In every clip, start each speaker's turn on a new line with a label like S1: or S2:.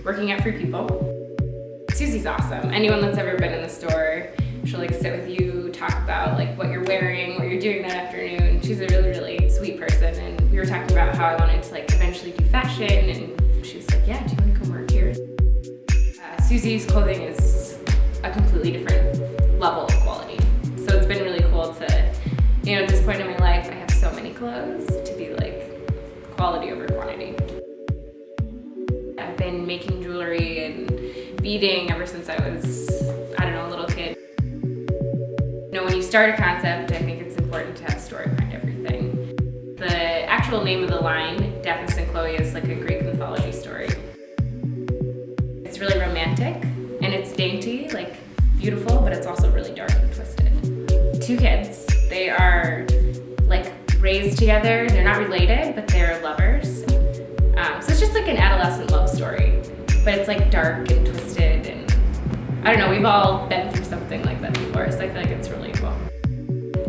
S1: working at Free People. Susie's awesome. Anyone that's ever been in the store, she'll like sit with you, talk about like what you're wearing, what you're doing that afternoon. She's a really, really sweet person, and we were talking about how I wanted to like eventually do fashion, and she was like, yeah, do you want to come work here? Susie's clothing is a completely different level of quality. So it's been really cool to, at this point in my life, I have so many clothes to be like quality over quantity. I've been making jewelry and beading ever since I was, a little kid. When you start a concept, I think it's important to have a story behind everything. The actual name of the line, Daphnis and Chloe, is like a Greek mythology story. It's really romantic, and it's dainty, like beautiful, but it's also really dark and twisted. Two kids, they are like raised together. They're not related, but they're lovers. So it's just like an adolescent love story, but it's like dark and twisted, and I don't know, we've all been through something like that before, so I feel like it's relatable.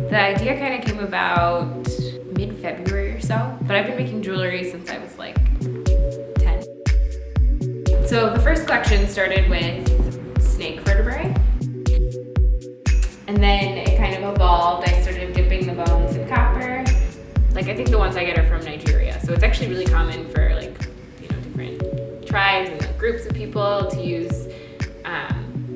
S1: The idea kind of came about mid-February or so, but I've been making jewelry since I was like 10. So the first collection started with snake vertebrae, and then it kind of evolved. I started dipping the bones in copper. Like, I think the ones I get are from Nigeria, so it's actually really common for like, different tribes and like, groups of people to use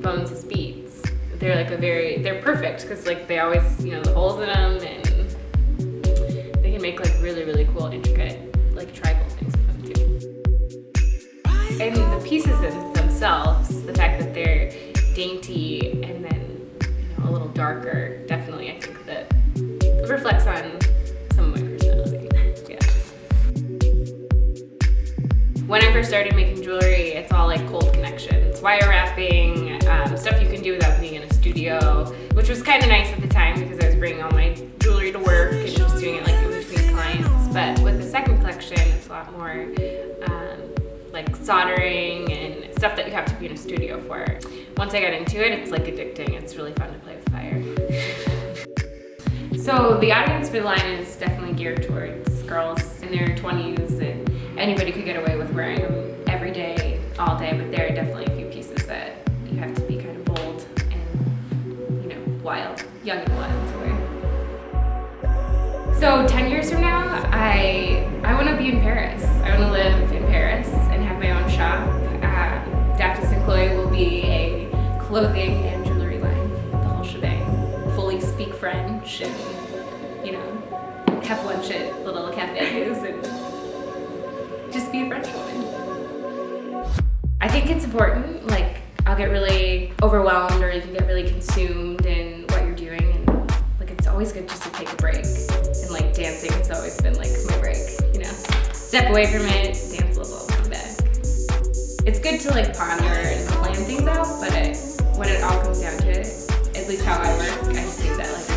S1: bones as beads. They're like they're perfect because like they always, the holes in them, and they can make like really, really cool, intricate, like tribal things with them too. And the pieces in themselves, the fact that they're dainty and then, a little darker, definitely I think that reflects on some of my personality. Yeah. When I first started making jewelry, it's all like cold connections, wire wrapping, stuff you can do without being in a studio, which was kind of nice at the time because I was bringing all my jewelry to work and just doing it like in between clients. But with the second collection, it's a lot more like soldering and stuff that you have to be in a studio for. Once I got into it, it's like addicting. It's really fun to play with fire. So the audience for the line is definitely geared towards girls in their 20s, and anybody could get away with wearing them every day, all day, but there are definitely a few pieces that you have to be kind of bold and, wild, young and wild to wear. So 10 years from now, I want to be in Paris. I want to live in Paris and have my own shop. Daphnis and Chloe will be a clothing and jewelry line, the whole shebang. Fully speak French and, have lunch at little cafes and just be a French woman. I think it's important, like I'll get really overwhelmed or you can get really consumed in what you're doing, and like it's always good just to take a break. And like dancing has always been like my break, Step away from it, dance a little, come back. It's good to like ponder and plan things out, but when it all comes down to it, at least how I work, I just think that like